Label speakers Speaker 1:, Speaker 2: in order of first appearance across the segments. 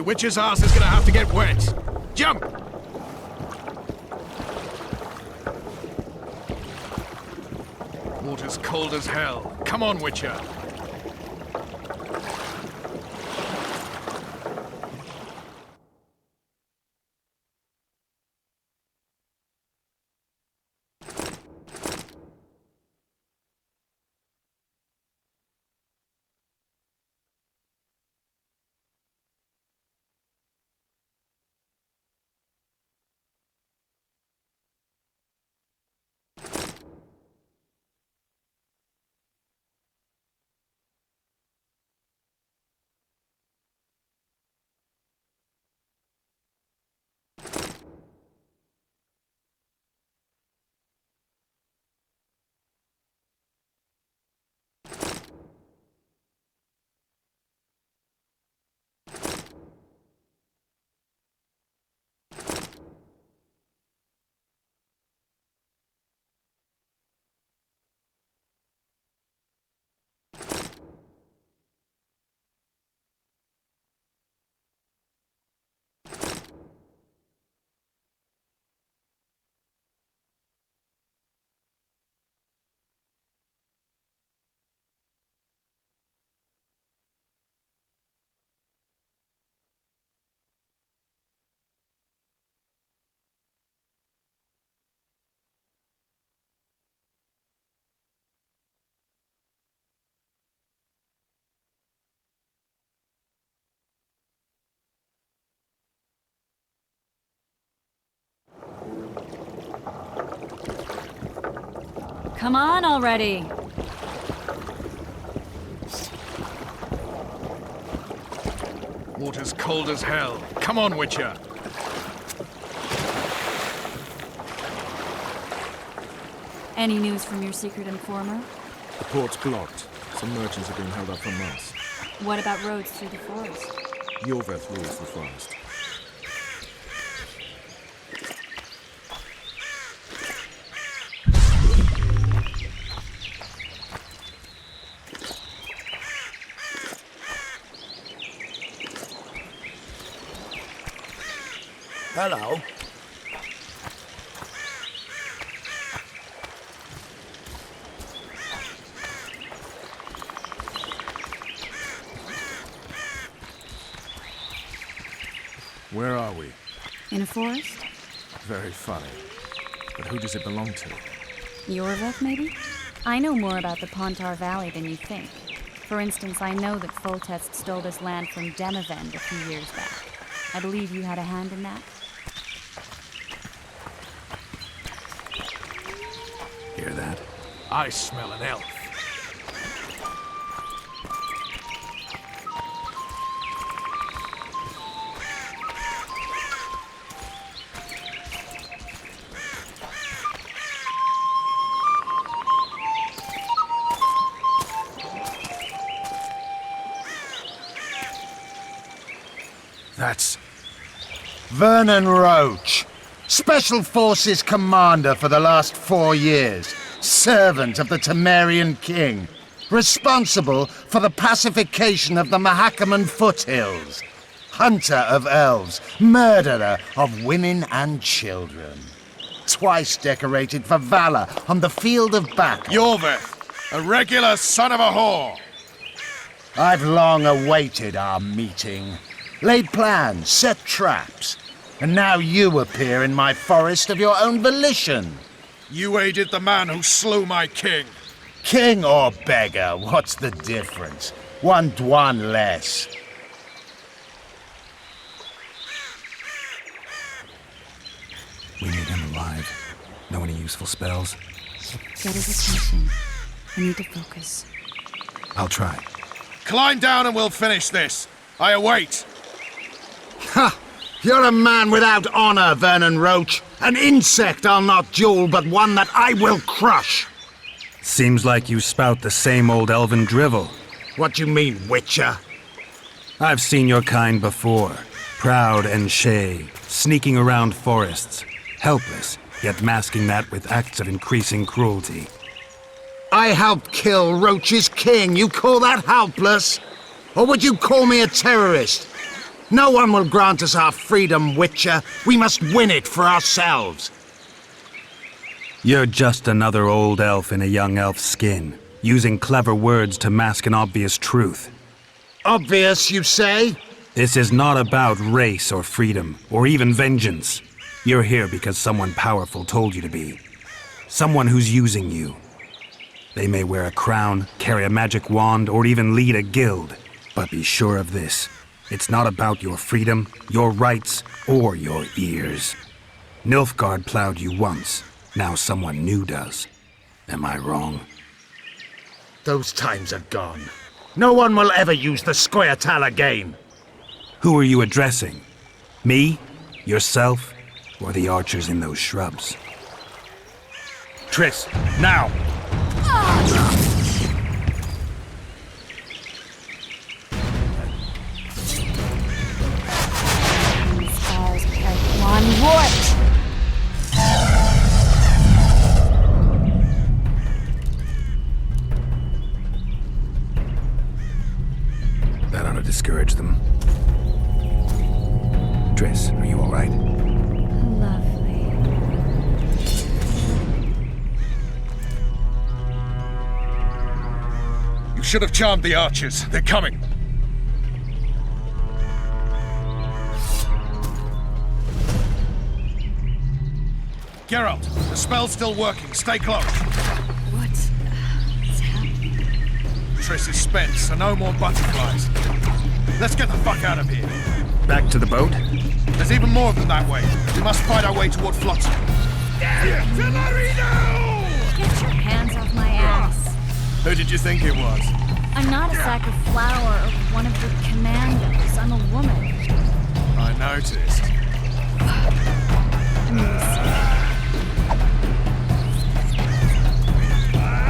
Speaker 1: Your witch's ass is gonna have to get wet. Jump! Water's cold as hell. Come on, Witcher.
Speaker 2: Come on already!
Speaker 1: Water's cold as hell. Come on, Witcher.
Speaker 2: Any news from your secret informer?
Speaker 3: The port's blocked. Some merchants are being held up for months.
Speaker 2: What about roads through the forest?
Speaker 3: Yorveth rules the forest.
Speaker 4: Hello.
Speaker 3: Where are we?
Speaker 2: In a forest?
Speaker 3: Very funny. But who does it belong to?
Speaker 2: Yorveth, maybe? I know more about the Pontar Valley than you think. For instance, I know that Foltest stole this land from Demavend a few years back. I believe you had a hand in that.
Speaker 3: Hear that?
Speaker 1: I smell an elf.
Speaker 3: That's...
Speaker 4: Vernon Roach, Special Forces Commander for the last 4 years, servant of the Temerian King, responsible for the pacification of the Mahakaman foothills, hunter of elves, murderer of women and children. Twice decorated for valor on the field of battle.
Speaker 1: Yorveth, a regular son of a whore.
Speaker 4: I've long awaited our meeting. Laid plans, set traps, and now you appear in my forest of your own volition.
Speaker 1: You aided the man who slew my king.
Speaker 4: King or beggar, what's the difference? One dwan less.
Speaker 5: We need him alive. Know any useful spells?
Speaker 2: Get his attention. I need to focus.
Speaker 5: I'll try.
Speaker 1: Climb down and we'll finish this. I await.
Speaker 4: Ha! You're a man without honor, Vernon Roach. An insect I'll not duel, but one that I will crush.
Speaker 5: Seems like you spout the same old elven drivel.
Speaker 4: What you mean, Witcher?
Speaker 5: I've seen your kind before. Proud and shay, sneaking around forests. Helpless, yet masking that with acts of increasing cruelty.
Speaker 4: I helped kill Roach's king. You call that helpless? Or would you call me a terrorist? No one will grant us our freedom, Witcher. We must win it for ourselves.
Speaker 5: You're just another old elf in a young elf's skin, using clever words to mask an obvious truth.
Speaker 4: Obvious, you say?
Speaker 5: This is not about race or freedom, or even vengeance. You're here because someone powerful told you to be. Someone who's using you. They may wear a crown, carry a magic wand, or even lead a guild. But be sure of this. It's not about your freedom, your rights, or your ears. Nilfgaard plowed you once. Now someone new does. Am I wrong?
Speaker 4: Those times are gone. No one will ever use the Squirtal again.
Speaker 5: Who are you addressing? Me? Yourself? Or the archers in those shrubs? Triss, now!
Speaker 2: Stars like one wart!
Speaker 5: That ought to discourage them. Triss, are you all right?
Speaker 2: Lovely.
Speaker 1: You should have charmed the archers. They're coming. Geralt, the spell's still working. Stay close.
Speaker 2: What's happening?
Speaker 1: Triss is spent, so no more butterflies. Let's get the fuck out of here.
Speaker 5: Back to the boat?
Speaker 1: There's even more of them that way. We must fight our way toward Flotsma.
Speaker 2: Get your hands off my ass.
Speaker 1: Who did you think it was?
Speaker 2: I'm not a sack of flour or one of your commandos. I'm a woman.
Speaker 1: I noticed.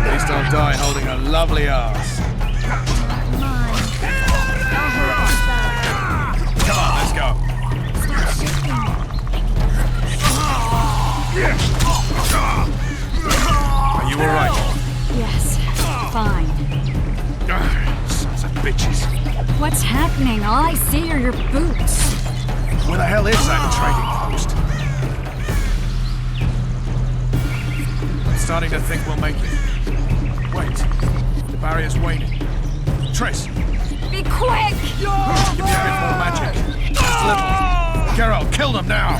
Speaker 1: Please don't die holding a lovely ass.
Speaker 2: Come on. I'll hold this back.
Speaker 1: Come on, let's go.
Speaker 2: Stop shooting.
Speaker 1: Are you alright?
Speaker 2: Yes. Fine.
Speaker 1: Sons of bitches.
Speaker 2: What's happening? All I see are your boots.
Speaker 1: Where the hell is that trading post? I'm starting to think we'll make it. Wait. The barrier's waning. Triss,
Speaker 2: Be quick!
Speaker 1: give me a bit more magic. Just a little. Geralt, kill them now!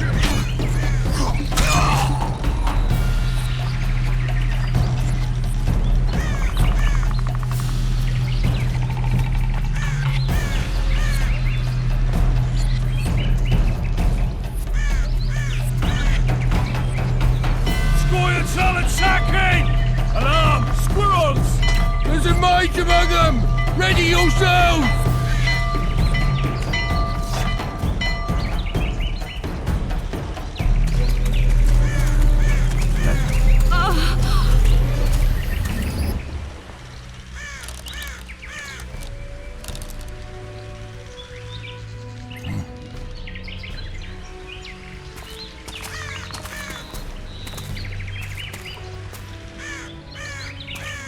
Speaker 6: Squire solid sacking! Alarm! Squirrels! There's a mage among them! Ready yourselves!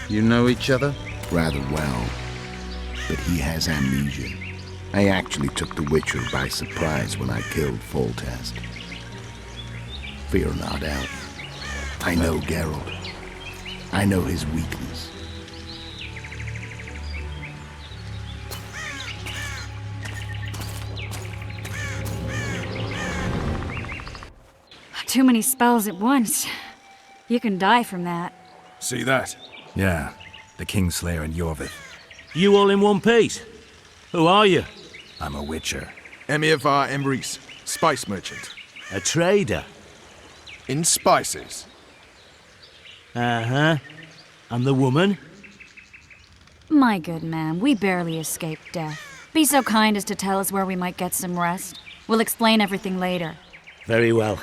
Speaker 4: You know each other?
Speaker 7: Rather well, but he has amnesia. I actually took the Witcher by surprise when I killed Foltest. Fear not, Elf. I know Geralt. I know his weakness.
Speaker 2: Too many spells at once. You can die from that.
Speaker 1: See that?
Speaker 5: Yeah, the Kingslayer and Yorvith.
Speaker 6: You all in one piece? Who are you?
Speaker 5: I'm a witcher.
Speaker 3: Emir var Emrys, spice merchant.
Speaker 6: A trader?
Speaker 3: In spices.
Speaker 6: Uh-huh. And the woman?
Speaker 2: My good man, we barely escaped death. Be so kind as to tell us where we might get some rest. We'll explain everything later.
Speaker 6: Very well.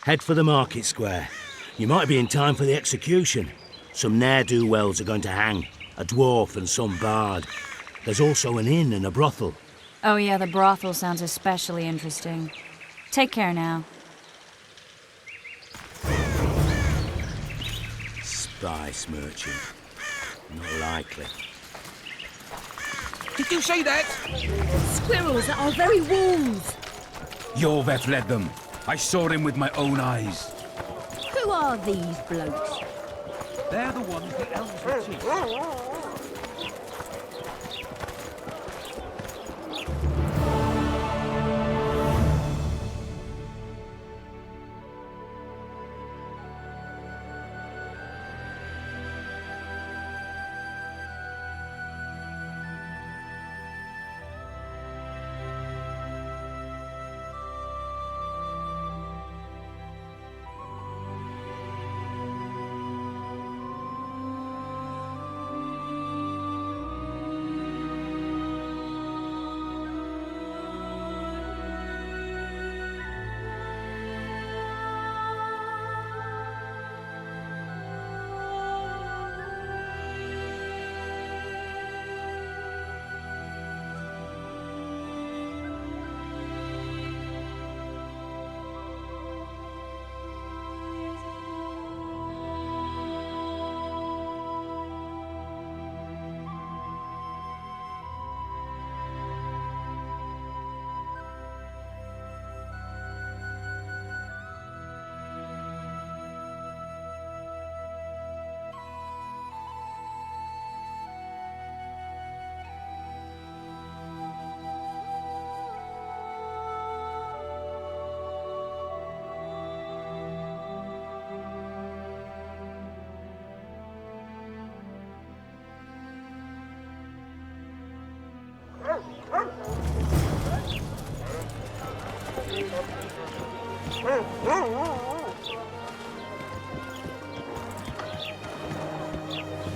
Speaker 6: Head for the market square. You might be in time for the execution. Some ne'er-do-wells are going to hang. A dwarf and some bard. There's also an inn and a brothel.
Speaker 2: Oh yeah, the brothel sounds especially interesting. Take care now.
Speaker 6: Spice merchant. Not likely.
Speaker 8: Did you say that?
Speaker 9: Squirrels at our very walls.
Speaker 8: Jorvet led them. I saw him with my own eyes.
Speaker 9: Who are these blokes?
Speaker 8: They're the ones the elves were chasing.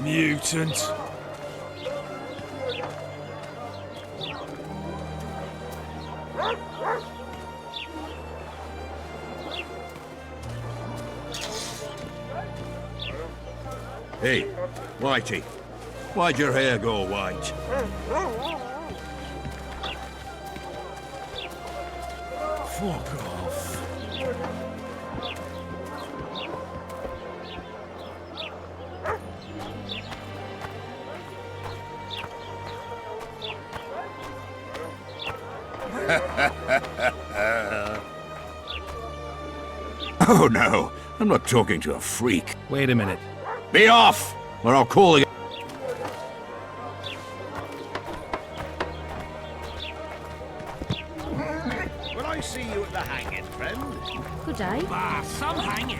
Speaker 1: Mutant.
Speaker 10: Hey, Whitey. Why'd your hair go white?
Speaker 1: Fuck off.
Speaker 10: Oh no, I'm not talking to a freak.
Speaker 3: Wait a minute.
Speaker 10: Be off, or I'll call the...
Speaker 6: Will I see you at the hanging, friend?
Speaker 9: Good day.
Speaker 8: Ah, some hanging.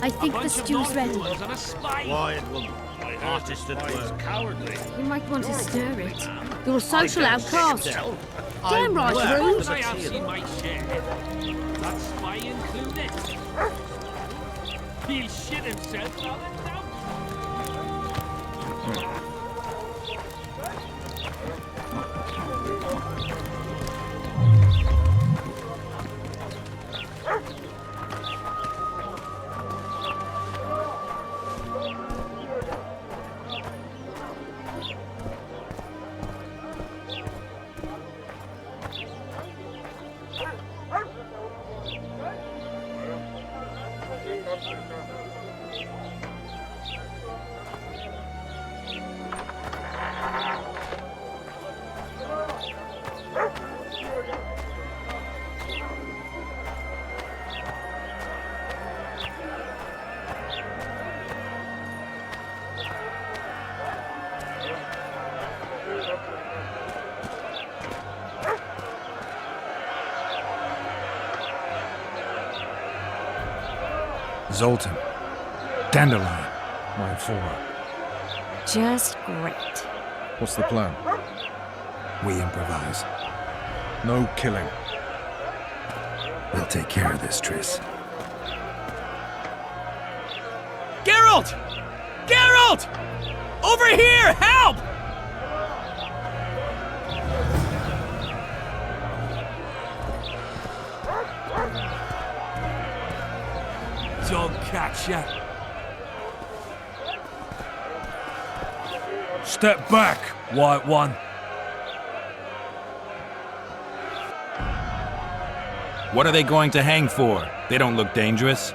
Speaker 9: I think the stew's ready.
Speaker 8: And a spy.
Speaker 6: Quiet woman. My artist at work. Cowardly.
Speaker 9: You might want to stir it. You're a social outcast. Damn right, Rose.
Speaker 8: I have seen my share. That spy included. He'll shit himself now and down.
Speaker 3: Zoltan. Dandelion. My four.
Speaker 2: Just great.
Speaker 3: What's the plan?
Speaker 5: We improvise.
Speaker 3: No killing.
Speaker 5: We'll take care of this, Triss.
Speaker 1: Geralt! Geralt! Over here! Help! Don't catch ya. Step back, White One.
Speaker 5: What are they going to hang for? They don't look dangerous.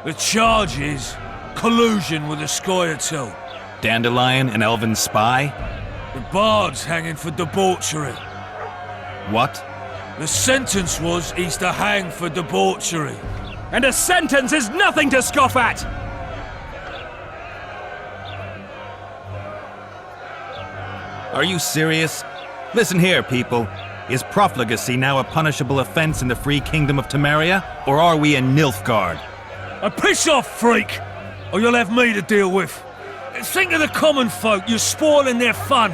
Speaker 1: The charge is collusion with a Scoia'tael.
Speaker 5: Dandelion, an elven spy?
Speaker 8: The bard's hanging for debauchery.
Speaker 5: What?
Speaker 8: The sentence was he's to hang for debauchery.
Speaker 11: And a sentence is nothing to scoff at!
Speaker 5: Are you serious? Listen here, people. Is profligacy now a punishable offense in the free kingdom of Temeria? Or are we in Nilfgaard?
Speaker 8: Piss off, freak! Or you'll have me to deal with. Think of the common folk, you're spoiling their fun.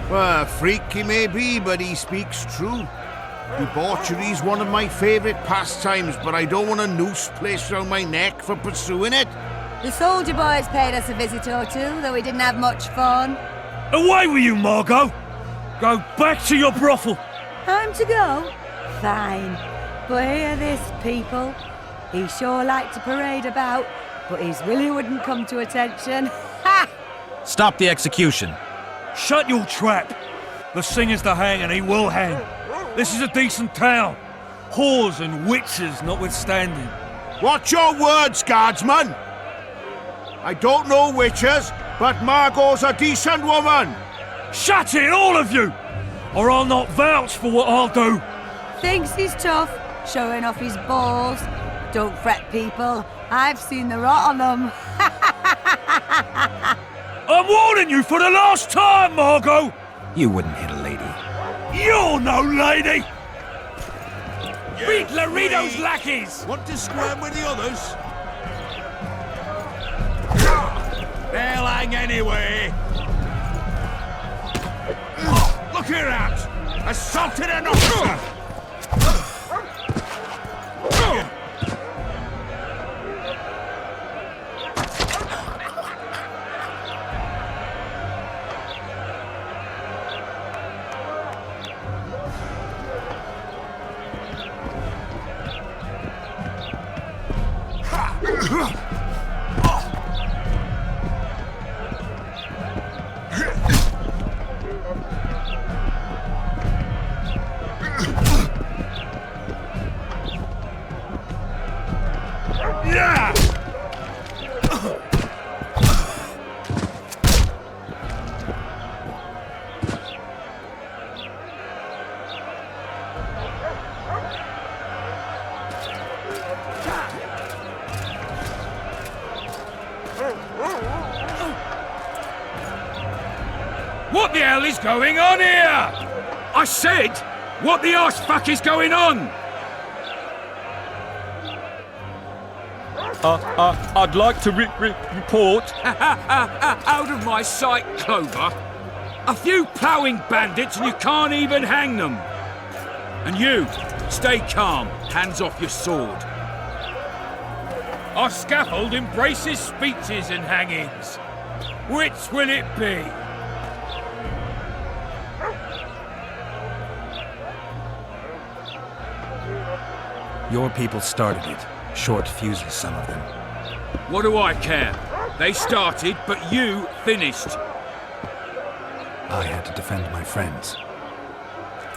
Speaker 10: Well, freak he may be, but he speaks true. Debauchery's one of my favourite pastimes, but I don't want a noose placed around my neck for pursuing it.
Speaker 12: The soldier boys paid us a visit or two, though we didn't have much fun.
Speaker 8: Away with you, Margot! Go back to your brothel!
Speaker 12: Time to go? Fine. But hear this, people. He sure liked to parade about, but his Willie wouldn't come to attention. Ha!
Speaker 5: Stop the execution.
Speaker 8: Shut your trap! The singer's to hang and he will hang. This is a decent town. Whores and witches notwithstanding.
Speaker 10: Watch your words, guardsman! I don't know witches, but Margot's a decent woman!
Speaker 8: Shut it, all of you! Or I'll not vouch for what I'll do!
Speaker 12: Thinks he's tough, showing off his balls. Don't fret, people. I've seen the rot on them.
Speaker 8: I'm warning you for the last time, Margot!
Speaker 5: You wouldn't hit a lady.
Speaker 8: You're no lady!
Speaker 11: Beat Laredo's lackeys!
Speaker 10: Want to squirm with the others? They'll hang anyway! Look here out! Assaulted an officer!
Speaker 8: What the hell is going on here?
Speaker 11: I said, what the arse fuck is going on? I'd like to report. Out of my sight, Clover. A few ploughing bandits and you can't even hang them. And you, stay calm, hands off your sword.
Speaker 8: Our scaffold embraces speeches and hangings. Which will it be?
Speaker 5: Your people started it. Short fuses, some of them.
Speaker 11: What do I care? They started, but you finished.
Speaker 5: I had to defend my friends.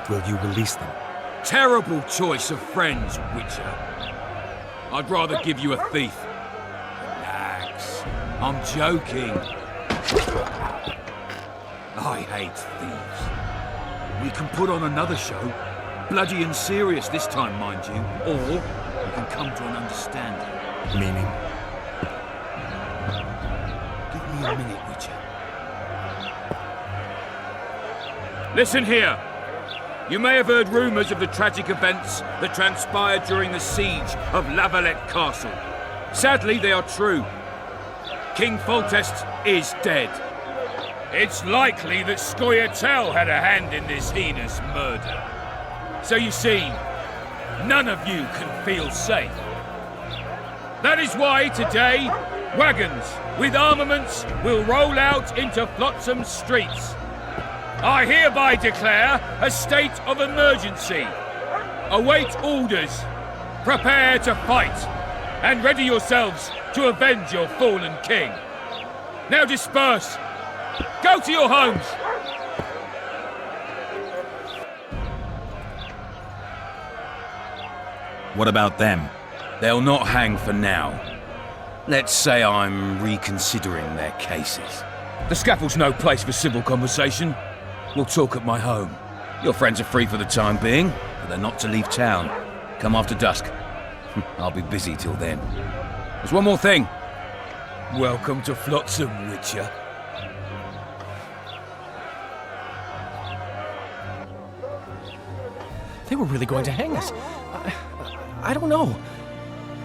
Speaker 5: Will you release them?
Speaker 11: Terrible choice of friends, Witcher. I'd rather give you a thief. Relax. I'm joking. I hate thieves. We can put on another show. Bloody and serious this time, mind you. Or we can come to an understanding.
Speaker 5: Meaning?
Speaker 11: Give me a minute, Witcher. Listen here. You may have heard rumours of the tragic events that transpired during the siege of Lavalette Castle. Sadly, they are true. King Foltest is dead. It's likely that Scoia'tael had a hand in this heinous murder. So you see, none of you can feel safe. That is why today, wagons with armaments will roll out into Flotsam streets. I hereby declare a state of emergency. Await orders. Prepare to fight. And ready yourselves to avenge your fallen king. Now disperse. Go to your homes.
Speaker 5: What about them?
Speaker 11: They'll not hang for now. Let's say I'm reconsidering their cases. The scaffold's no place for civil conversation. We'll talk at my home. Your friends are free for the time being, but they're not to leave town. Come after dusk. I'll be busy till then. There's one more thing. Welcome to Flotsam, Witcher.
Speaker 13: They were really going to hang us. I don't know.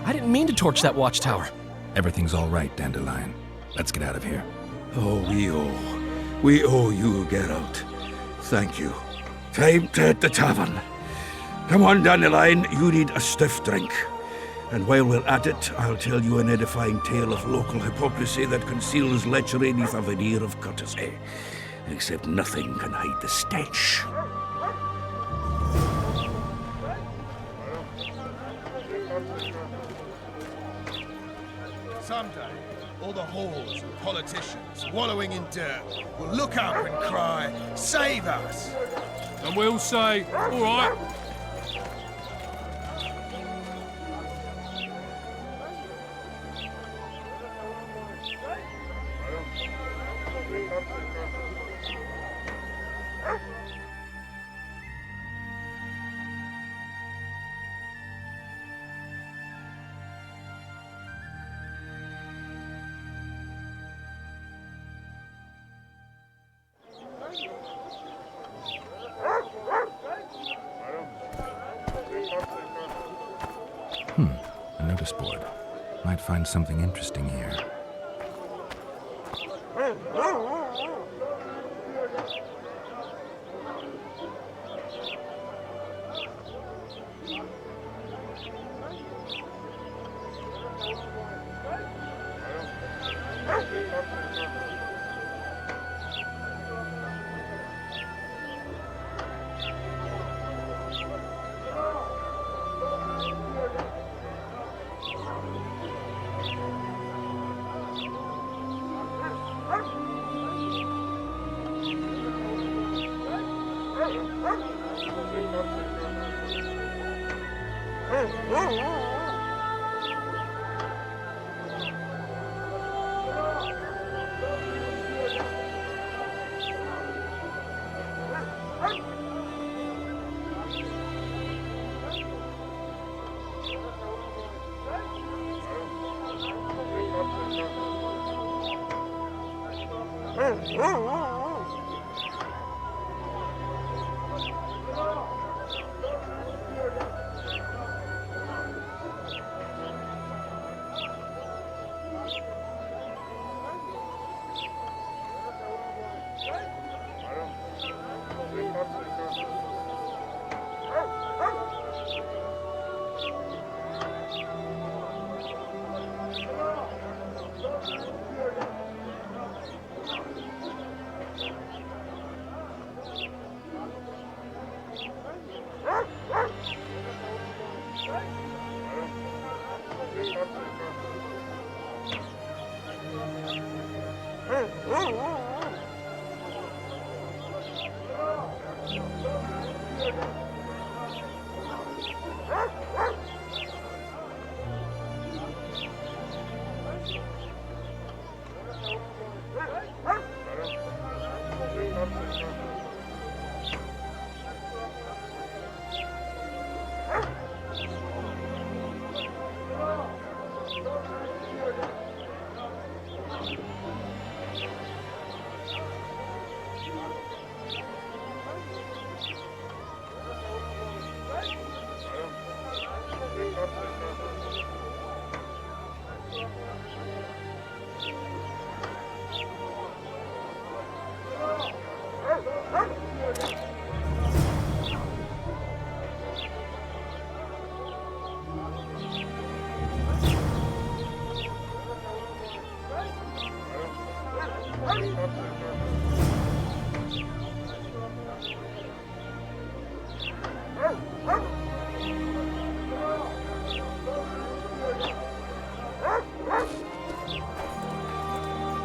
Speaker 13: I didn't mean to torch that watchtower.
Speaker 5: Everything's all right, Dandelion. Let's get out of here.
Speaker 14: Oh, we owe you, Geralt. Thank you. Time to hit the tavern. Come on, Dandelion, you need a stiff drink. And while we're at it, I'll tell you an edifying tale of local hypocrisy that conceals lechery neath a veneer of courtesy. Except nothing can hide the stench.
Speaker 1: Someday, all the whores and politicians wallowing in dirt will look up and cry, "Save us!"
Speaker 8: And we'll say, all right.
Speaker 5: A notice board. Might find something interesting here.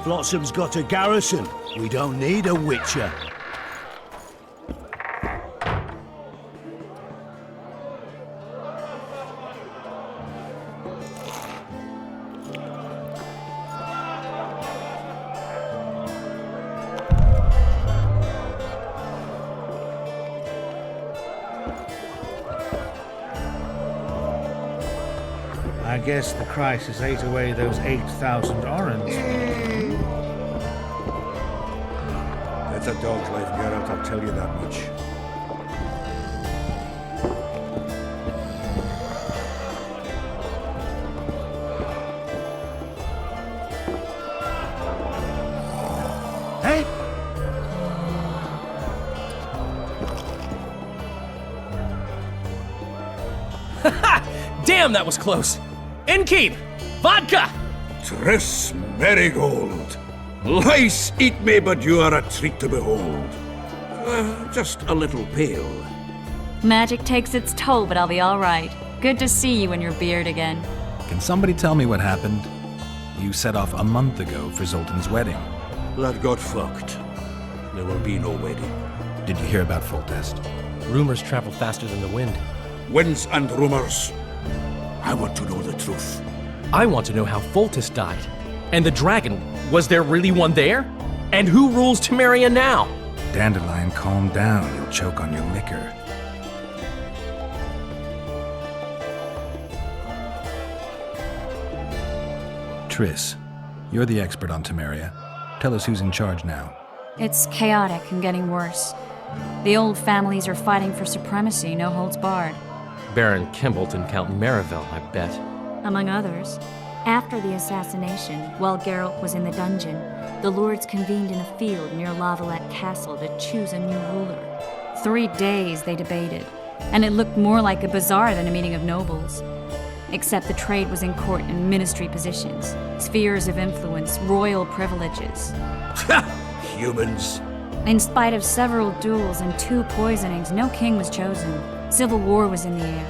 Speaker 6: Flotsam's got a garrison. We don't need a witcher.
Speaker 10: I guess the crisis ate away those 8,000 orange.
Speaker 14: That's a dog's life, Geralt, I'll tell you that much.
Speaker 10: Hey?
Speaker 13: Damn, that was close! Innkeep! Vodka!
Speaker 14: Triss Marigold! Lice eat me, but you are a treat to behold. Just a little pale.
Speaker 2: Magic takes its toll, but I'll be all right. Good to see you in your beard again.
Speaker 5: Can somebody tell me what happened? You set off a month ago for Zoltan's wedding.
Speaker 14: That got fucked. There will be no wedding.
Speaker 5: Did you hear about Foltest?
Speaker 13: Rumors travel faster than the wind.
Speaker 14: Winds and rumors. I want to know the truth.
Speaker 13: I want to know how Foltest died. And the dragon, was there really one there? And who rules Temeria now?
Speaker 5: Dandelion, calm down. You'll choke on your liquor. Triss, you're the expert on Temeria. Tell us who's in charge now.
Speaker 2: It's chaotic and getting worse. The old families are fighting for supremacy, no holds barred.
Speaker 13: Baron Kimbolt and Count Marivel, I bet.
Speaker 2: Among others. After the assassination, while Geralt was in the dungeon, the lords convened in a field near Lavalette Castle to choose a new ruler. 3 days they debated, and it looked more like a bazaar than a meeting of nobles. Except the trade was in court and ministry positions, spheres of influence, royal privileges.
Speaker 14: Humans.
Speaker 2: In spite of several duels and 2 poisonings, no king was chosen. Civil war was in the air.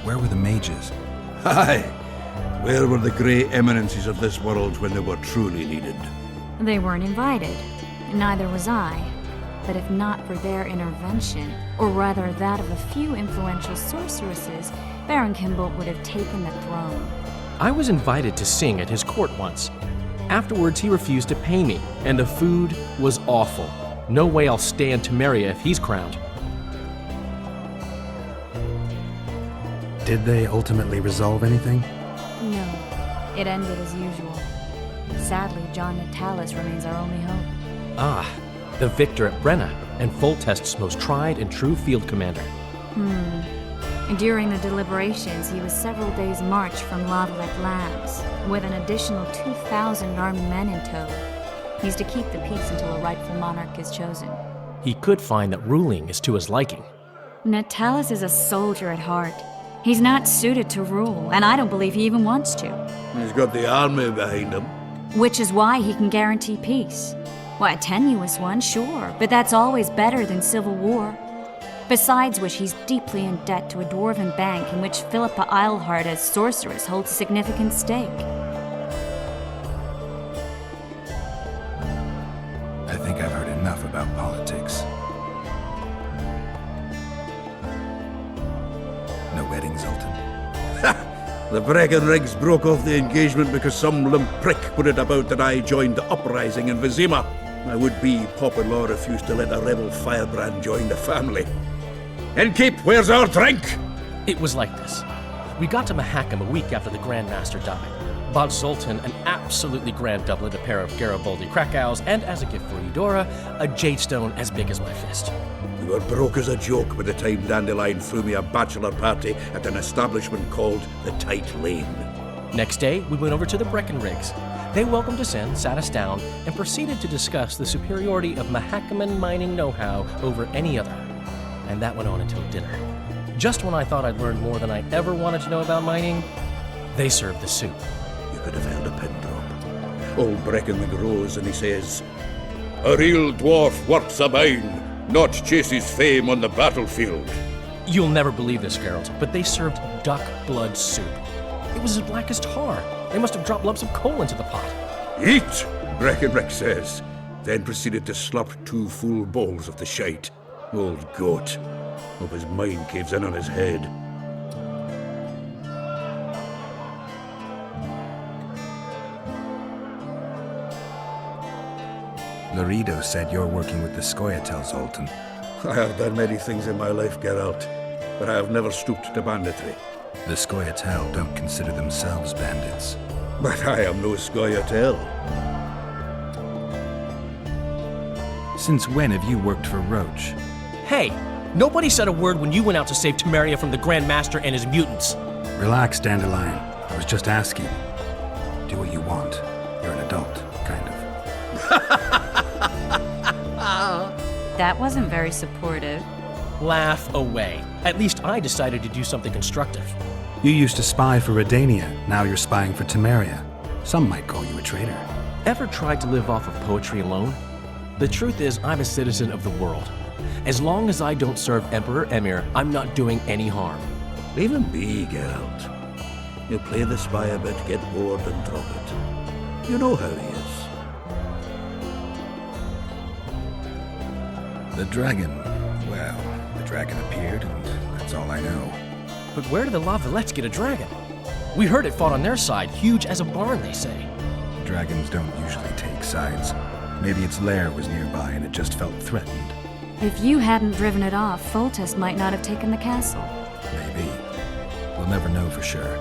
Speaker 5: Where were the mages?
Speaker 14: Aye. Where were the grey eminences of this world when they were truly needed?
Speaker 2: They weren't invited. Neither was I. But if not for their intervention, or rather that of a few influential sorceresses, Baron Kimbolt would have taken the throne.
Speaker 13: I was invited to sing at his court once. Afterwards, he refused to pay me, and the food was awful. No way I'll stay in Temeria if he's crowned.
Speaker 5: Did they ultimately resolve anything?
Speaker 2: No. It ended as usual. Sadly, John Natalis remains our only hope.
Speaker 13: Ah, the victor at Brenna, and Foltest's most tried and true field commander.
Speaker 2: During the deliberations, he was several days' march from Lavalette Lands, with an additional 2,000 armed men in tow. He's to keep the peace until a rightful monarch is chosen.
Speaker 13: He could find that ruling is to his liking.
Speaker 2: Natalis is a soldier at heart. He's not suited to rule, and I don't believe he even wants to.
Speaker 14: He's got the army behind him.
Speaker 2: Which is why he can guarantee peace. Well, a tenuous one, sure, but that's always better than civil war. Besides which, he's deeply in debt to a dwarven bank in which Philippa Eilhart as sorceress holds a significant stake.
Speaker 5: I think I've heard enough about politics. No wedding, Zoltan?
Speaker 14: The Breckenrigs broke off the engagement because some limp prick put it about that I joined the uprising in Vizima. My would-be Popper-law refused to let a rebel firebrand join the family. Innkeep, where's our drink?
Speaker 13: It was like this. We got to Mahakam a week after the Grand Master died. Bought Zoltan an absolutely grand doublet, a pair of Garibaldi Krakows, and as a gift for Eudora, a jadestone as big as my fist.
Speaker 14: We were broke as a joke by the time Dandelion threw me a bachelor party at an establishment called the Tight Lane.
Speaker 13: Next day, we went over to the Breckenrigs. They welcomed us in, sat us down, and proceeded to discuss the superiority of Mahakaman mining know-how over any other. And that went on until dinner. Just when I thought I'd learned more than I ever wanted to know about mining, they served the soup.
Speaker 14: You could have held a pin drop. Old Brecken McRose, and he says, "A real dwarf works a mine, not chases fame on the battlefield."
Speaker 13: You'll never believe this, Geralt, but they served duck blood soup. It was as black as tar. They must have dropped lumps of coal into the pot.
Speaker 14: "Eat," Breckenrick says, then proceeded to slurp 2 full bowls of the shite. Old goat. Hope his mind caves in on his head.
Speaker 5: Laredo said you're working with the Scoia'tael, Zoltan.
Speaker 14: I have done many things in my life, Geralt, but I have never stooped to banditry.
Speaker 5: The Scoia'tael don't consider themselves bandits.
Speaker 14: But I am no Scoia'tael.
Speaker 5: Since when have you worked for Roach?
Speaker 13: Hey, nobody said a word when you went out to save Temeria from the Grand Master and his mutants.
Speaker 5: Relax, Dandelion. I was just asking. Do what you want. You're an adult, kind of.
Speaker 2: That wasn't very supportive.
Speaker 13: Laugh away. At least I decided to do something constructive.
Speaker 5: You used to spy for Redania. Now you're spying for Temeria. Some might call you a traitor.
Speaker 13: Ever tried to live off of poetry alone? The truth is, I'm a citizen of the world. As long as I don't serve Emperor Emir, I'm not doing any harm.
Speaker 14: Leave him be, Geralt. You play the spy a bit, get bored and drop it. You know how he is.
Speaker 5: The dragon. Well, the dragon appeared, and that's all I know.
Speaker 13: But where did the Lavalettes get a dragon? We heard it fought on their side, huge as a barn, they say.
Speaker 5: Dragons don't usually take sides. Maybe its lair was nearby and it just felt threatened.
Speaker 2: If you hadn't driven it off, Foltest might not have taken the castle.
Speaker 5: Maybe. We'll never know for sure.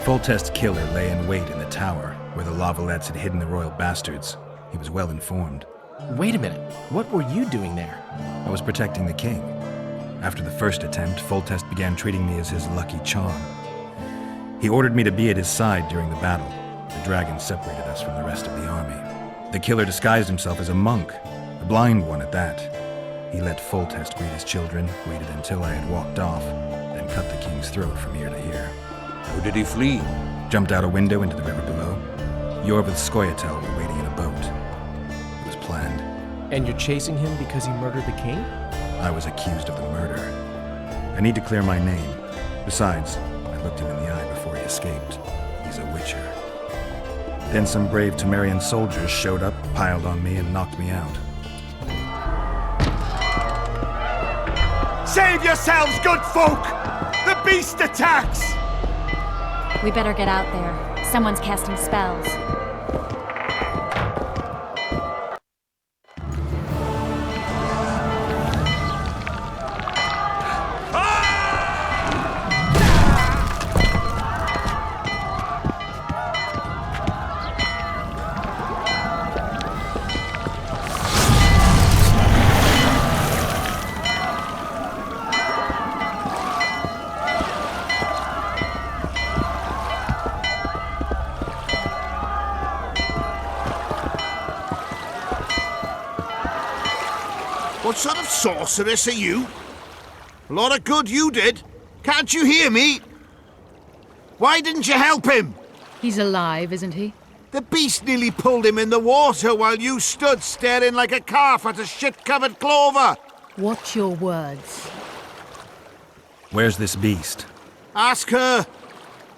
Speaker 5: Foltest's killer lay in wait in the tower, where the Lavalettes had hidden the royal bastards. He was well informed.
Speaker 13: Wait a minute. What were you doing there?
Speaker 5: I was protecting the king. After the first attempt, Foltest began treating me as his lucky charm. He ordered me to be at his side during the battle. The dragon separated us from the rest of the army. The killer disguised himself as a monk, a blind one at that. He let Foltest greet his children, waited until I had walked off, then cut the king's throat from ear to ear.
Speaker 14: How did he flee?
Speaker 5: Jumped out a window into the river below. Yorvith's Scoia'tael were waiting in a boat. It was planned.
Speaker 13: And you're chasing him because he murdered the king?
Speaker 5: I was accused of the murder. I need to clear my name. Besides, I looked him in the eye before he escaped. He's a witcher. Then some brave Temerian soldiers showed up, piled on me, and knocked me out.
Speaker 10: Save yourselves, good folk! The beast attacks!
Speaker 2: We better get out there. Someone's casting spells.
Speaker 10: What sort of sorceress are you? A lot of good you did. Can't you hear me? Why didn't you help him?
Speaker 9: He's alive, isn't he?
Speaker 10: The beast nearly pulled him in the water while you stood staring like a calf at a shit-covered clover.
Speaker 9: Watch your words.
Speaker 5: Where's this beast?
Speaker 10: Ask her.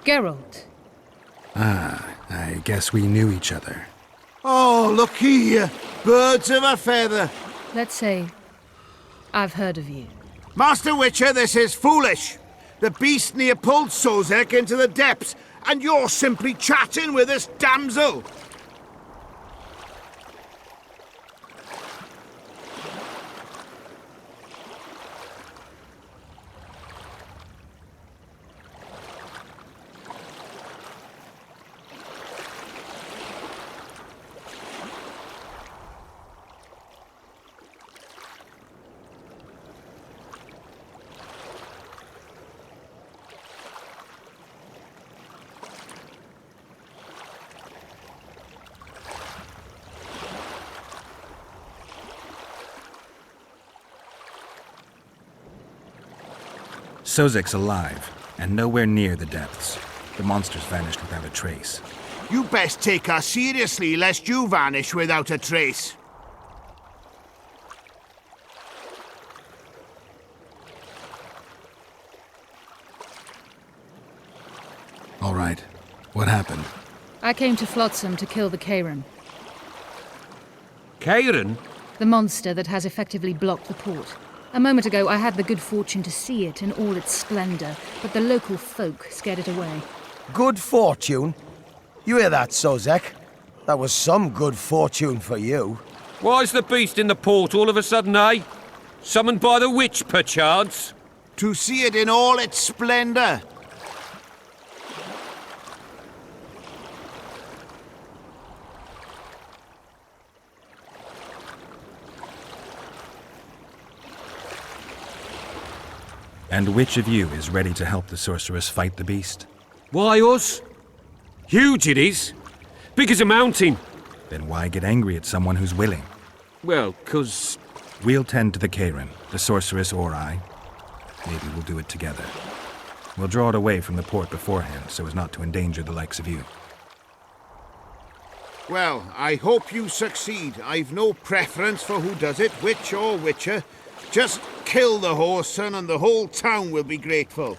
Speaker 9: Geralt.
Speaker 5: Ah, I guess we knew each other.
Speaker 10: Oh, look here. Birds of a feather.
Speaker 9: Let's say I've heard of you.
Speaker 10: Master Witcher, this is foolish. The beast near pulled Sozek into the depths, and you're simply chatting with this damsel.
Speaker 5: Sozek's alive, and nowhere near the depths. The monsters vanished without a trace.
Speaker 10: You best take her seriously, lest you vanish without a trace.
Speaker 5: All right. What happened?
Speaker 9: I came to Flotsam to kill the Kairan,
Speaker 14: Kairan?
Speaker 9: the monster that has effectively blocked the port. A moment ago, I had the good fortune to see it in all its splendor, but the local folk scared it away.
Speaker 15: Good fortune? You hear that, Sozek? That was some good fortune for you.
Speaker 16: Why's the beast in the port all of a sudden, eh? Summoned by the witch, perchance?
Speaker 10: To see it in all its splendor.
Speaker 5: And which of you is ready to help the sorceress fight the beast?
Speaker 16: Why us? Huge it is. Big as a mountain.
Speaker 5: Then why get angry at someone who's willing?
Speaker 16: Well, 'cause...
Speaker 5: We'll tend to the Karen, the sorceress or I. Maybe we'll do it together. We'll draw it away from the port beforehand so as not to endanger the likes of you.
Speaker 10: Well, I hope you succeed. I've no preference for who does it, witch or witcher. Just kill the whoreson and the whole town will be grateful.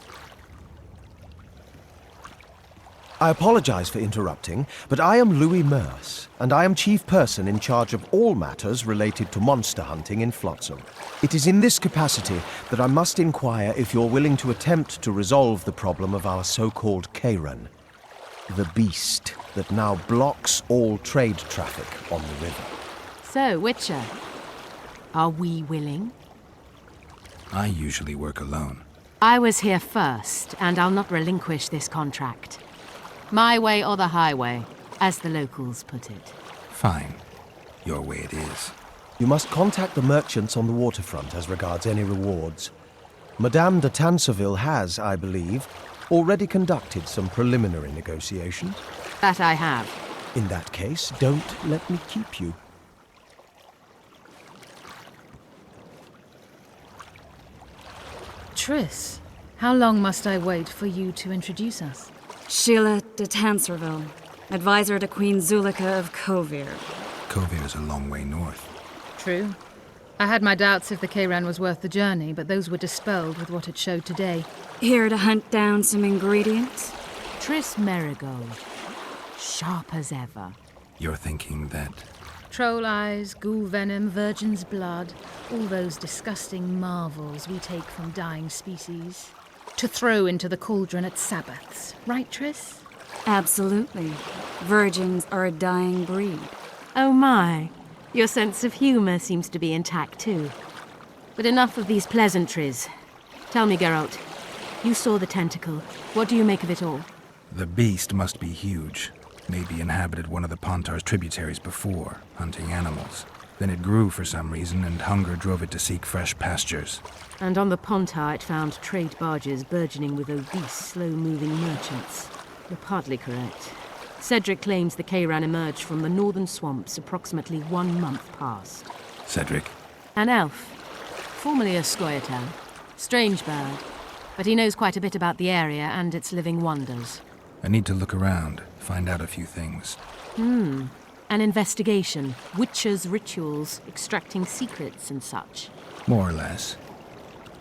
Speaker 15: I apologize for interrupting, but I am Louis Merce, and I am chief person in charge of all matters related to monster hunting in Flotsam. It is in this capacity that I must inquire if you're willing to attempt to resolve the problem of our so-called Karen, the beast that now blocks all trade traffic on the river.
Speaker 17: So, Witcher, are we willing?
Speaker 5: I usually work alone.
Speaker 17: I was here first, and I'll not relinquish this contract. My way or the highway, as the locals put it.
Speaker 5: Fine. Your way it is.
Speaker 15: You must contact the merchants on the waterfront as regards any rewards. Madame de Tanseville has, I believe, already conducted some preliminary negotiations.
Speaker 17: That I have.
Speaker 15: In that case, don't let me keep you.
Speaker 9: Triss, how long must I wait for you to introduce us?
Speaker 2: Sheila de Tanserville, advisor to Queen Zulika of Kovir.
Speaker 5: Kovir's a long way north.
Speaker 9: True. I had my doubts if the Kayran was worth the journey, but those were dispelled with what it showed today.
Speaker 2: Here to hunt down some ingredients?
Speaker 17: Triss Marigold. Sharp as ever.
Speaker 5: You're thinking that...
Speaker 9: Troll eyes, ghoul venom, virgin's blood, all those disgusting marvels we take from dying species. To throw into the cauldron at Sabbaths, right, Triss?
Speaker 2: Absolutely. Virgins are a dying breed.
Speaker 17: Oh my, your sense of humor seems to be intact too. But enough of these pleasantries. Tell me, Geralt, you saw the tentacle. What do you make of it all?
Speaker 5: The beast must be huge. Maybe inhabited one of the Pontar's tributaries before, hunting animals. Then it grew for some reason, and hunger drove it to seek fresh pastures.
Speaker 17: And on the Pontar it found trade barges burgeoning with obese, slow-moving merchants. You're partly correct. Cedric claims the Kayran emerged from the northern swamps approximately 1 month past.
Speaker 5: Cedric?
Speaker 17: An elf. Formerly a Scoia'tael. Strange bird. But he knows quite a bit about the area and its living wonders.
Speaker 5: I need to look around, find out a few things.
Speaker 17: An investigation. Witches' rituals, extracting secrets and such.
Speaker 5: More or less.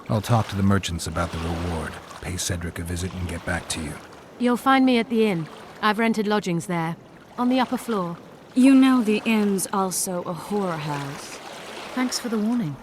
Speaker 5: I'll talk to the merchants about the reward, pay Cedric a visit and get back to you.
Speaker 17: You'll find me at the inn. I've rented lodgings there, on the upper floor.
Speaker 2: You know the inn's also a whore house.
Speaker 9: Thanks for the warning.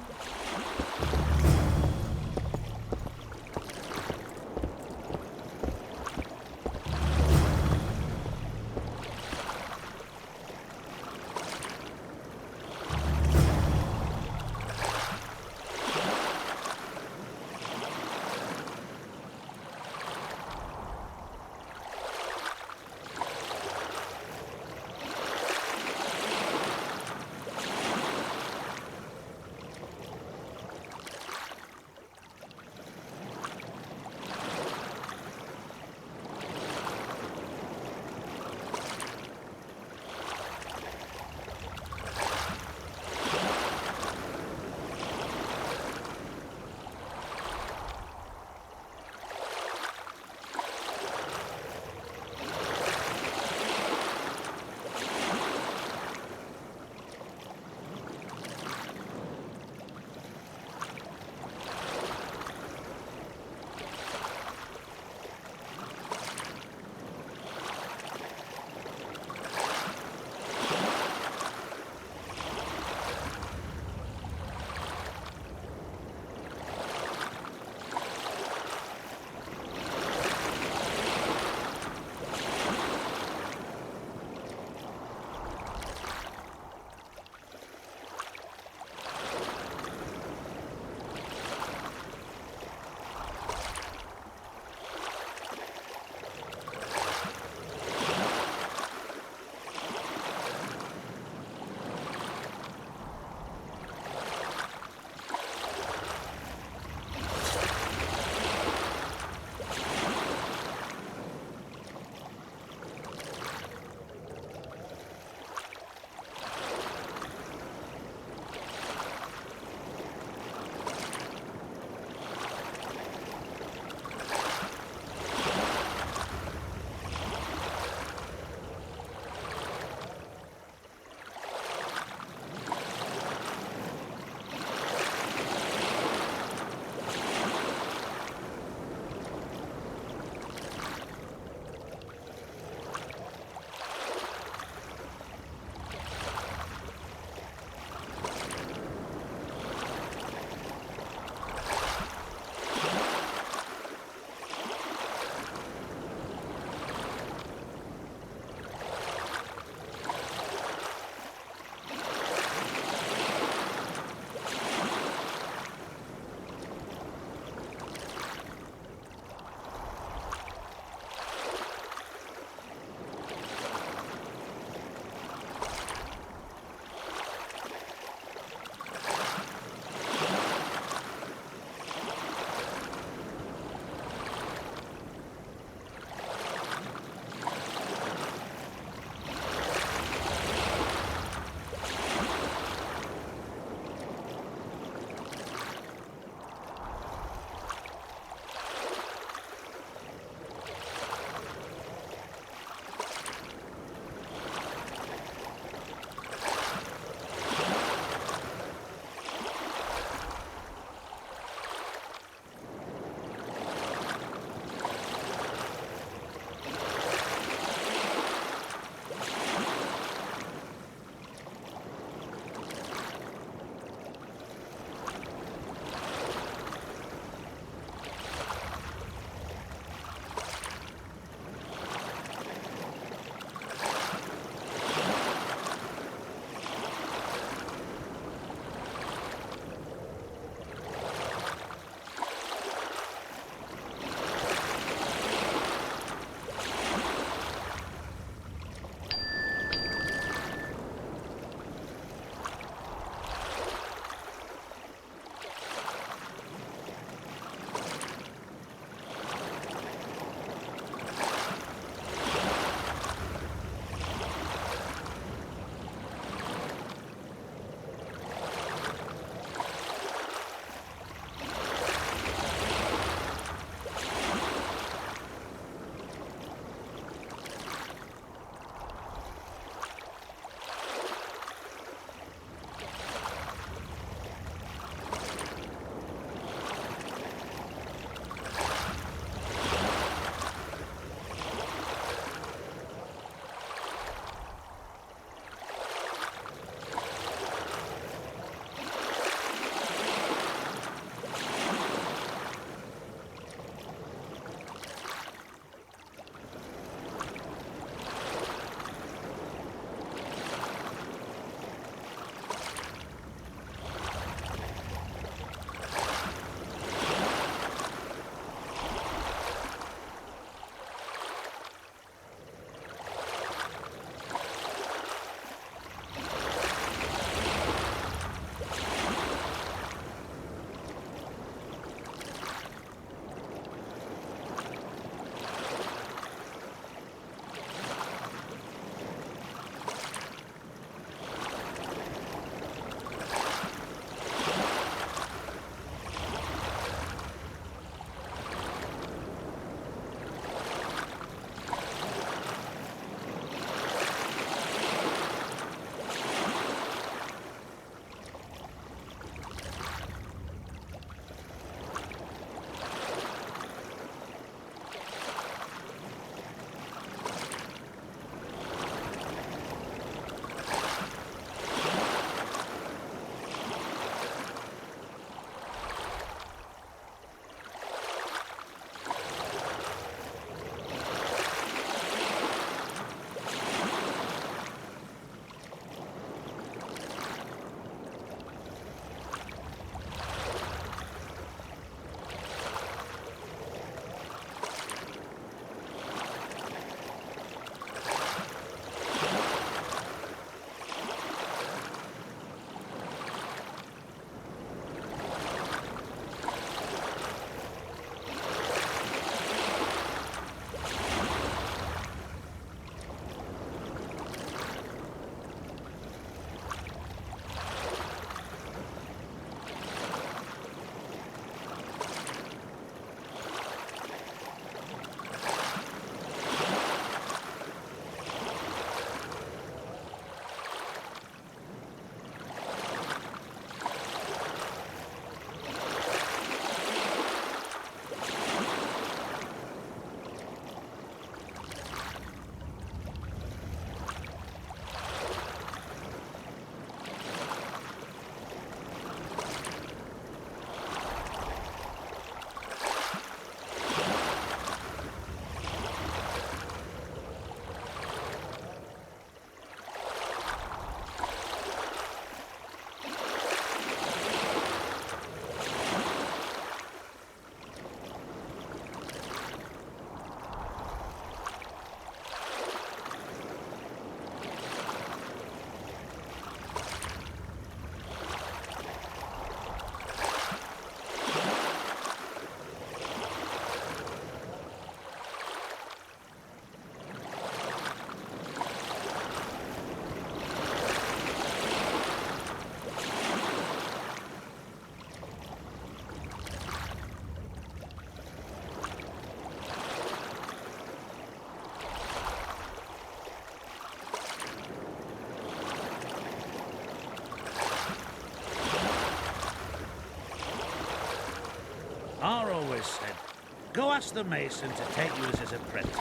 Speaker 6: ask the mason to take you as his apprentice.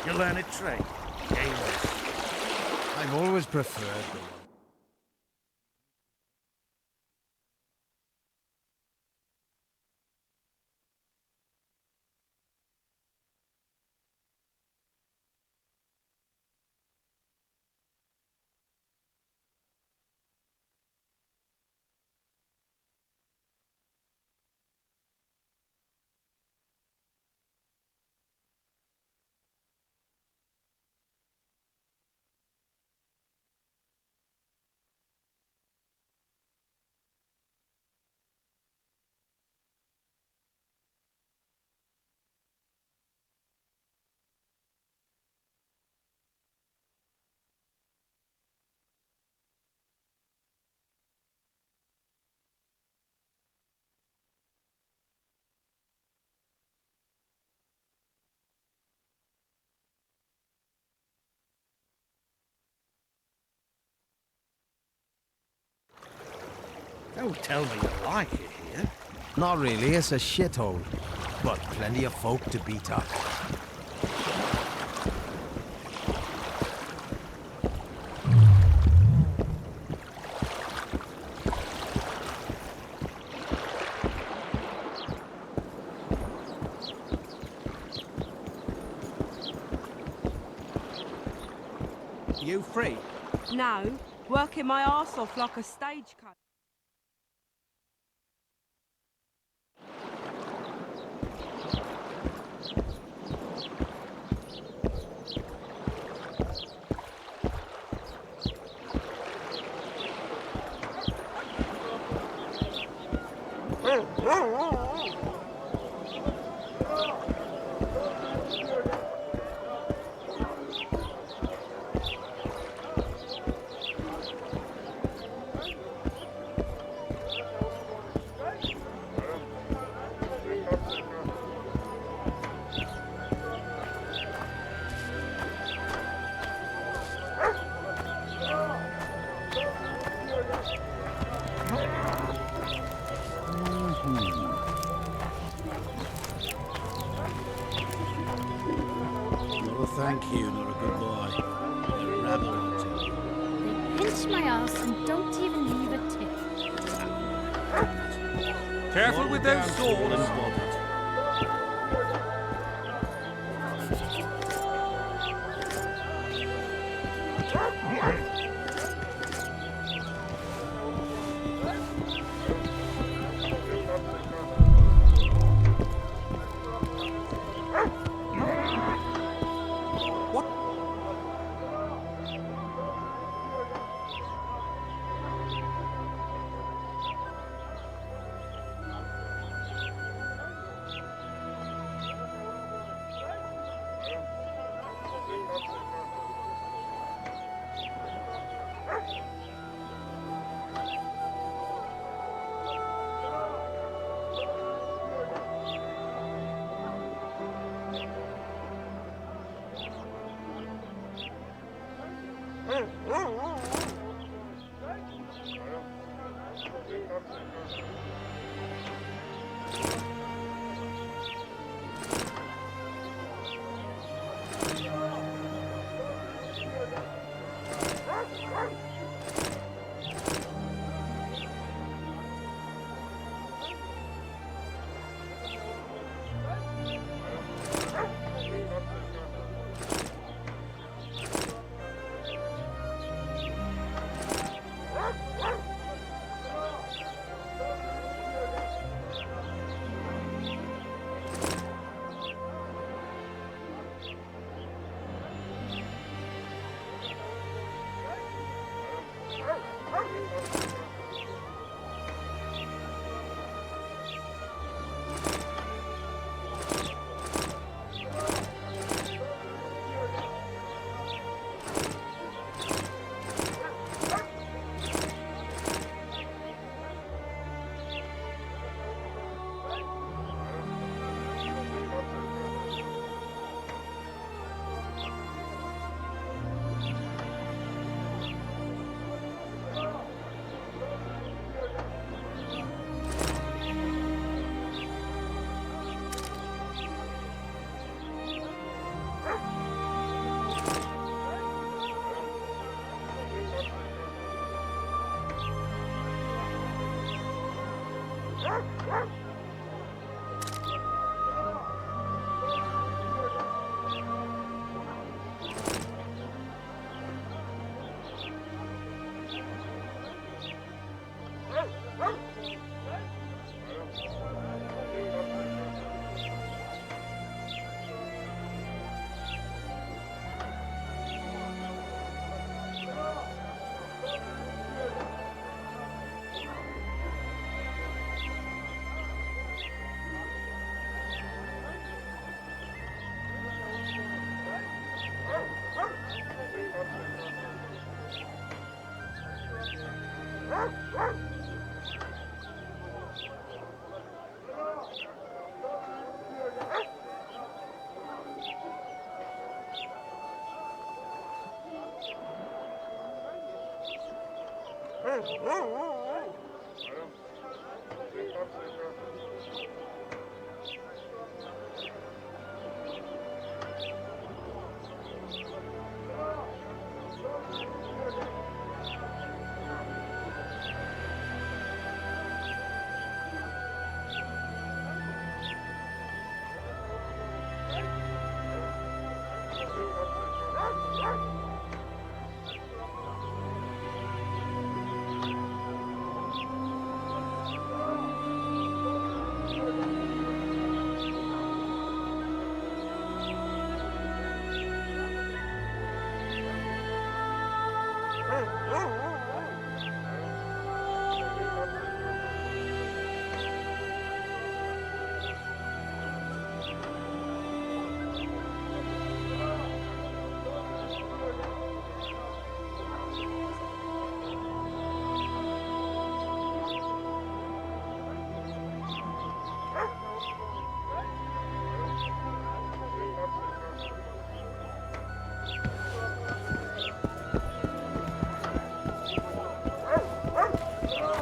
Speaker 6: You'll learn a trade. Gainless.
Speaker 15: I've always preferred the one.
Speaker 6: Don't tell me you like it here.
Speaker 15: Not really, it's a shithole. But plenty of folk to beat up.
Speaker 18: You free?
Speaker 19: No, working my arse off like a stagecoach.
Speaker 6: Thank you, not a good boy. You're a rabble, I tell you.
Speaker 20: They pinch my ass and don't even leave a tip.
Speaker 16: Careful with those swords.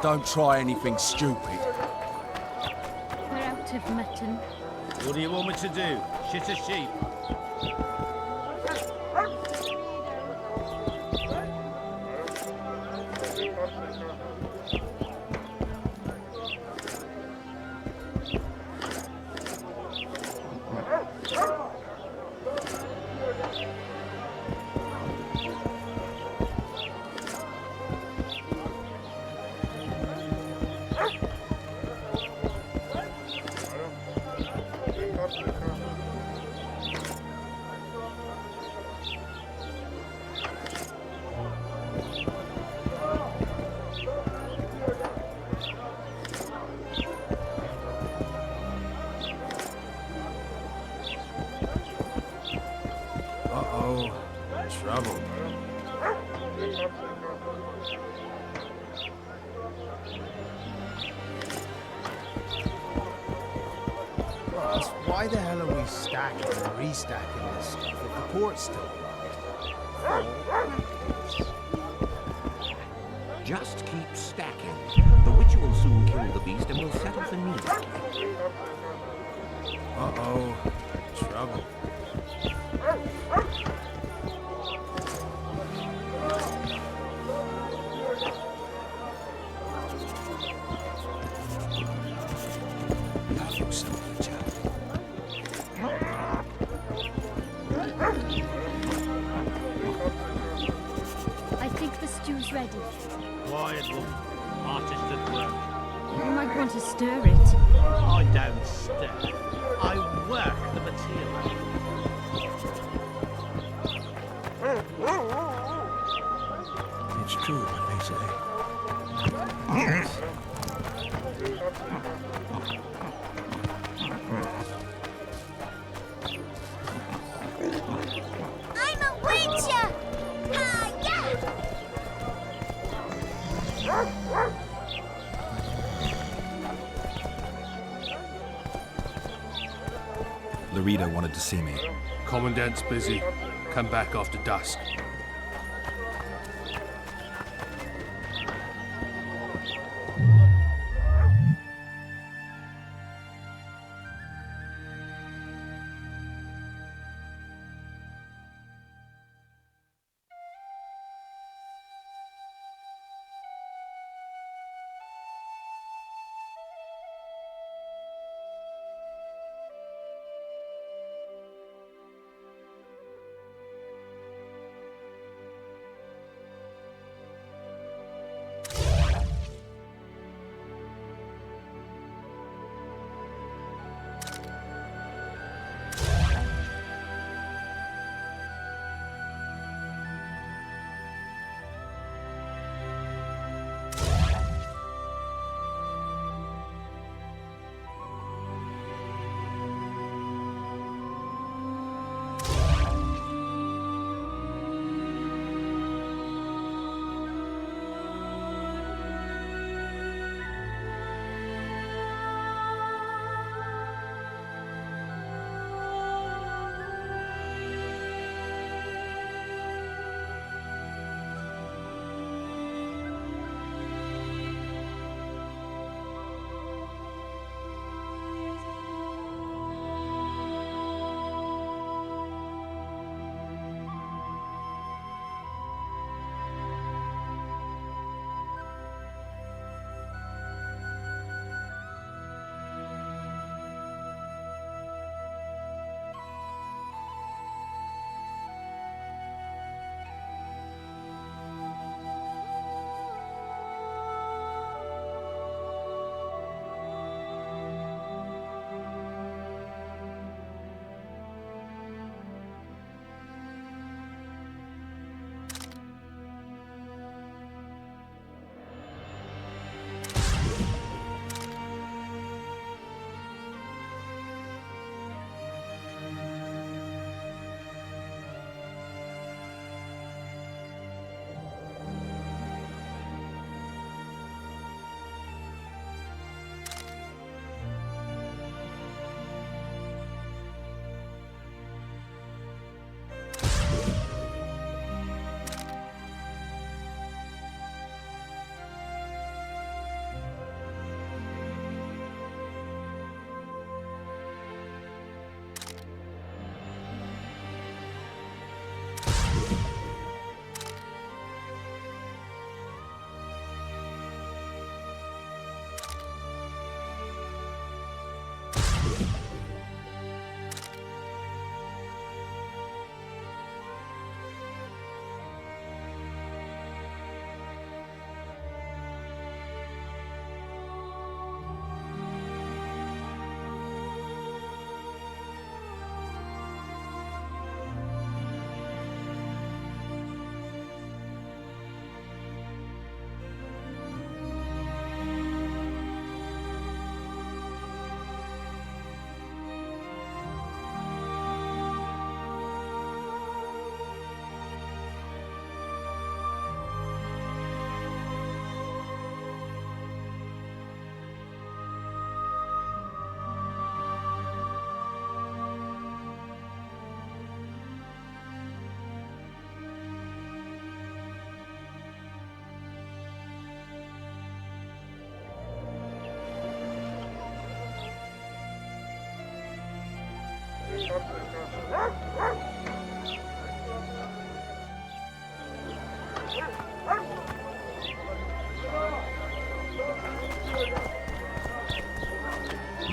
Speaker 21: Don't try anything stupid.
Speaker 20: We're out of mutton.
Speaker 6: What do you want me to do? Shit a sheep?
Speaker 3: Uh-oh. Trouble.
Speaker 22: Ross, why the hell are we stacking and restacking this stuff if the port's still locked?
Speaker 23: Just keep stacking. The witcher will soon kill the beast and we'll set off immediately.
Speaker 3: Uh-oh. Trouble.
Speaker 20: I think the stew's ready.
Speaker 6: Quiet, woman. Artist at work.
Speaker 20: You might want to stir it.
Speaker 6: I don't stir. I work the material.
Speaker 3: It's true what they say.
Speaker 20: I'm a witcher!
Speaker 3: Larita wanted to see me.
Speaker 8: Commandant's busy. Come back after dusk.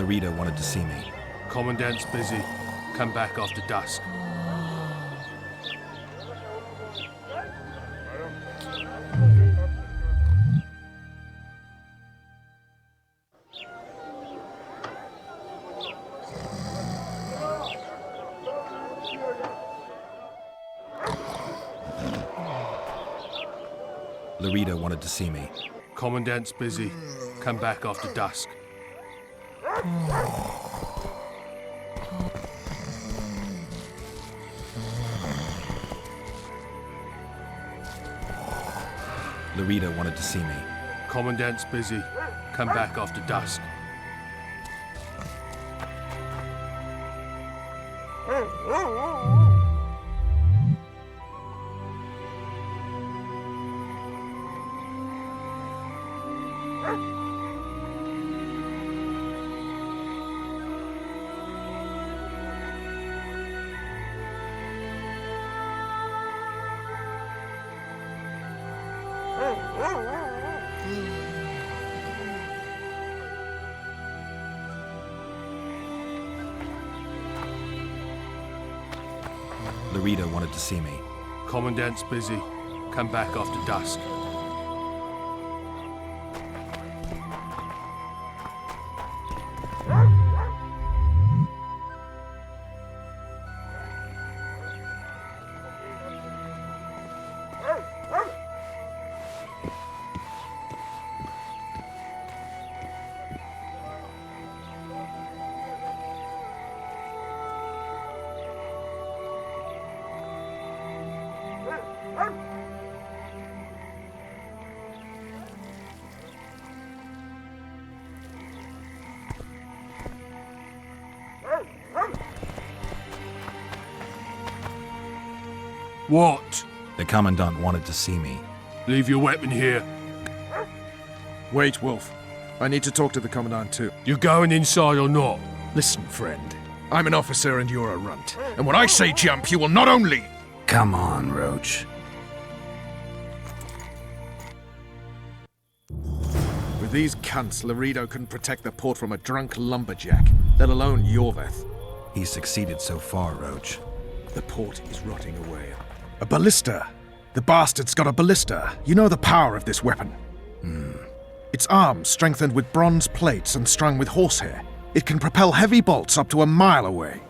Speaker 5: Larita wanted to see me.
Speaker 8: Commandant's busy. Come back after dusk.
Speaker 5: Larita wanted to see me.
Speaker 8: Commandant's busy. Come back after dusk.
Speaker 5: Larita wanted to see me.
Speaker 8: Commandant's busy. Come back after dusk.
Speaker 5: Larita wanted to see me.
Speaker 8: Commandant's busy. Come back after dusk. What?
Speaker 5: The Commandant wanted to see me.
Speaker 8: Leave your weapon here.
Speaker 3: Wait, Wolf. I need to talk to the Commandant too.
Speaker 8: You going inside or not?
Speaker 3: Listen, friend. I'm an officer and you're a runt. And when I say jump, you will not only...
Speaker 5: Come on, Roach.
Speaker 3: With these cunts, Laredo couldn't protect the port from a drunk lumberjack, let alone Yorveth.
Speaker 5: He's succeeded so far, Roach.
Speaker 3: The port is rotting away. A ballista! The bastard's got a ballista. You know the power of this weapon. Its arms strengthened with bronze plates and strung with horsehair. It can propel heavy bolts up to a mile away.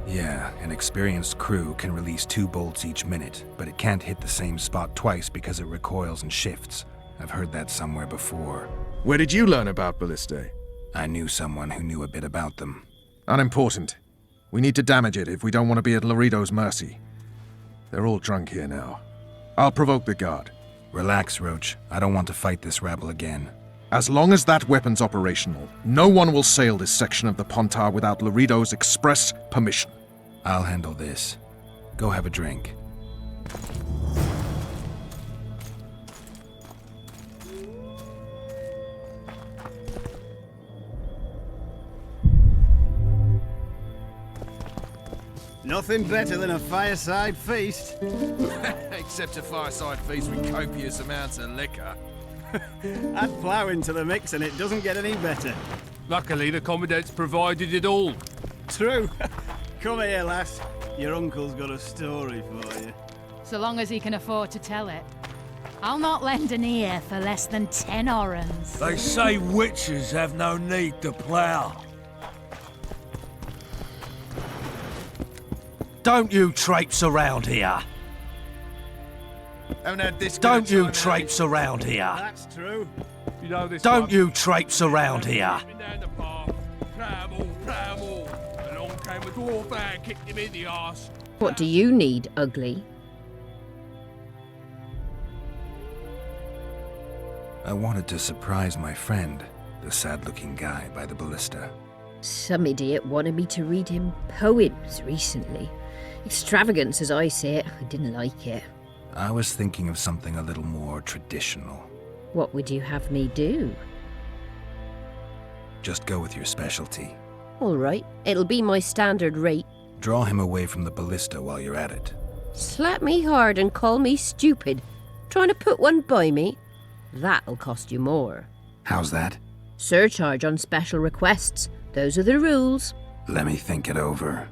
Speaker 5: Yeah, an experienced crew can release 2 bolts each minute, but it can't hit the same spot twice because it recoils and shifts. I've heard that somewhere before.
Speaker 3: Where did you learn about ballistae?
Speaker 5: I knew someone who knew a bit about them.
Speaker 3: Unimportant. We need to damage it if we don't want to be at Laredo's mercy. They're all drunk here now. I'll provoke the guard.
Speaker 5: Relax, Roach. I don't want to fight this rabble again.
Speaker 3: As long as that weapon's operational, no one will sail this section of the Pontar without Laredo's express permission.
Speaker 5: I'll handle this. Go have a drink.
Speaker 22: Nothing better than a fireside feast.
Speaker 3: Except a fireside feast with copious amounts of liquor.
Speaker 22: Add plough into the mix and it doesn't get any better.
Speaker 8: Luckily, the Commandant's provided it all.
Speaker 22: True. Come here, lass. Your uncle's got a story for you.
Speaker 9: So long as he can afford to tell it. I'll not lend an ear for less than 10 orens.
Speaker 8: They say witches have no need to plough.
Speaker 6: Don't you traipse around here. Don't you traipse around here.
Speaker 22: That's true.
Speaker 8: You know this
Speaker 6: Don't you traipse around here.
Speaker 8: Down the path, plough all. Along came a dwarf and kicked him in the arse.
Speaker 4: What do you need, ugly?
Speaker 5: I wanted to surprise my friend, the sad-looking guy by the ballista.
Speaker 4: Some idiot wanted me to read him poems recently. Extravagance, as I say it. I didn't like it.
Speaker 5: I was thinking of something a little more traditional.
Speaker 4: What would you have me do?
Speaker 5: Just go with your specialty.
Speaker 4: All right, it'll be my standard rate.
Speaker 5: Draw him away from the ballista while you're at it.
Speaker 4: Slap me hard and call me stupid. Trying to put one by me? That'll cost you more.
Speaker 5: How's that?
Speaker 4: Surcharge on special requests. Those are the rules.
Speaker 5: Let me think it over.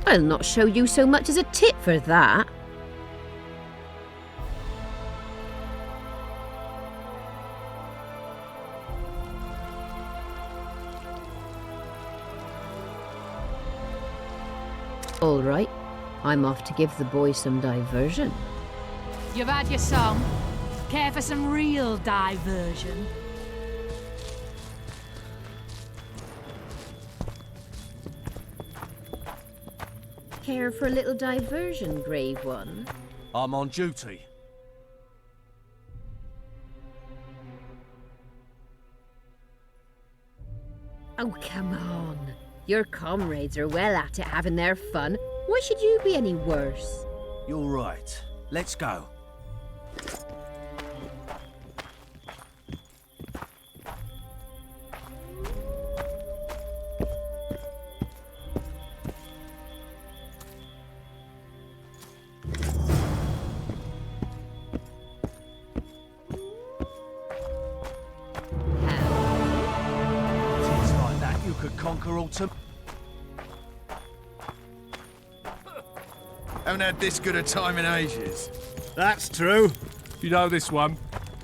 Speaker 4: I'll not show you so much as a tip for that. All right, I'm off to give the boys some diversion.
Speaker 9: You've had your song. Care for some real diversion?
Speaker 4: Care for a little diversion, Grave One?
Speaker 21: I'm on duty.
Speaker 4: Oh, come on. Your comrades are well at it having their fun. Why should you be any worse?
Speaker 21: You're right. Let's go. Conquer autumn.
Speaker 1: Haven't had this good a time in ages.
Speaker 10: That's true.
Speaker 8: You know this one?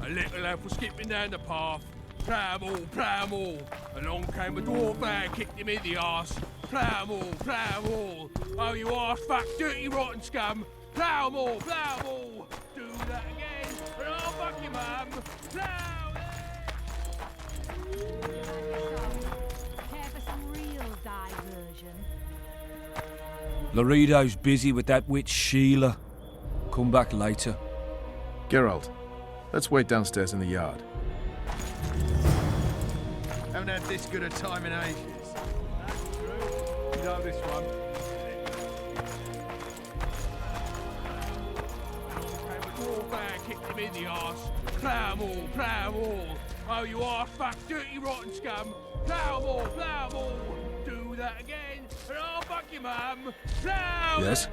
Speaker 8: A little lad was skipping down the path. Plough 'em all, plough 'em all. Along came a dwarf man, kicked him in the arse. Plough 'em all, plough 'em all. Oh, you arse fuck, dirty rotten scum. Plough 'em all, plough 'em all. Do that again, and I'll fuck your mum. Plough! Laredo's busy with that witch Sheila. Come back later.
Speaker 3: Geralt, let's wait downstairs in the yard.
Speaker 1: Haven't had this good a time in ages. That's true. You know this one. Came a dwarf man, kicked him in the arse. Plough 'em all, plough 'em all. Oh, you arse fuck, dirty rotten scum. Plough 'em all, plough 'em all. Do that again, and I'll fuck your mum. Plough!
Speaker 3: Yes?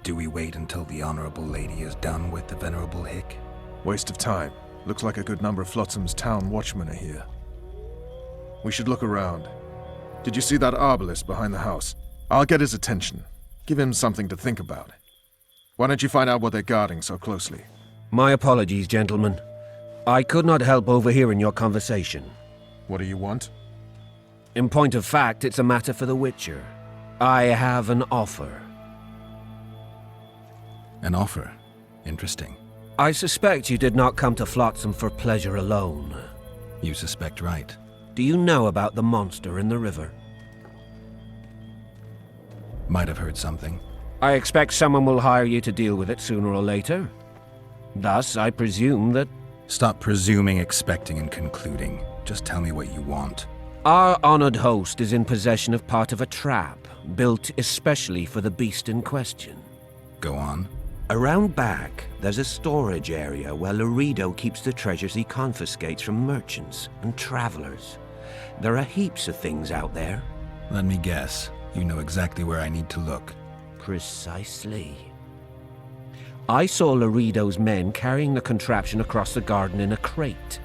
Speaker 5: Do we wait until the honorable lady is done with the venerable hick?
Speaker 3: Waste of time. Looks like a good number of Flotsam's town watchmen are here. We should look around. Did you see that arbalist behind the house? I'll get his attention. Give him something to think about. Why don't you find out what they're guarding so closely?
Speaker 6: My apologies, gentlemen. I could not help overhearing your conversation.
Speaker 3: What do you want?
Speaker 6: In point of fact, it's a matter for the Witcher. I have an offer.
Speaker 5: An offer? Interesting.
Speaker 6: I suspect you did not come to Flotsam for pleasure alone.
Speaker 5: You suspect right.
Speaker 6: Do you know about the monster in the river?
Speaker 5: Might have heard something.
Speaker 6: I expect someone will hire you to deal with it sooner or later. Thus, I presume that...
Speaker 5: Stop presuming, expecting, and concluding. Just tell me what you want.
Speaker 6: Our honored host is in possession of part of a trap, built especially for the beast in question.
Speaker 5: Go on.
Speaker 6: Around back, there's a storage area where Laredo keeps the treasures he confiscates from merchants and travelers. There are heaps of things out there.
Speaker 5: Let me guess. You know exactly where I need to look.
Speaker 6: Precisely. I saw Laredo's men carrying the contraption across the garden in a crate.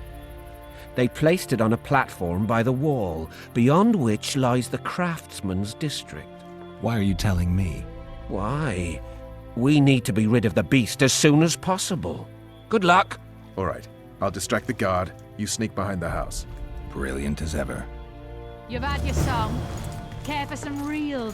Speaker 6: They placed it on a platform by the wall, beyond which lies the craftsman's district.
Speaker 5: Why are you telling me?
Speaker 6: Why? We need to be rid of the beast as soon as possible. Good luck.
Speaker 3: All right. I'll distract the guard. You sneak behind the house.
Speaker 5: Brilliant as ever.
Speaker 9: You've had your song. Care for some real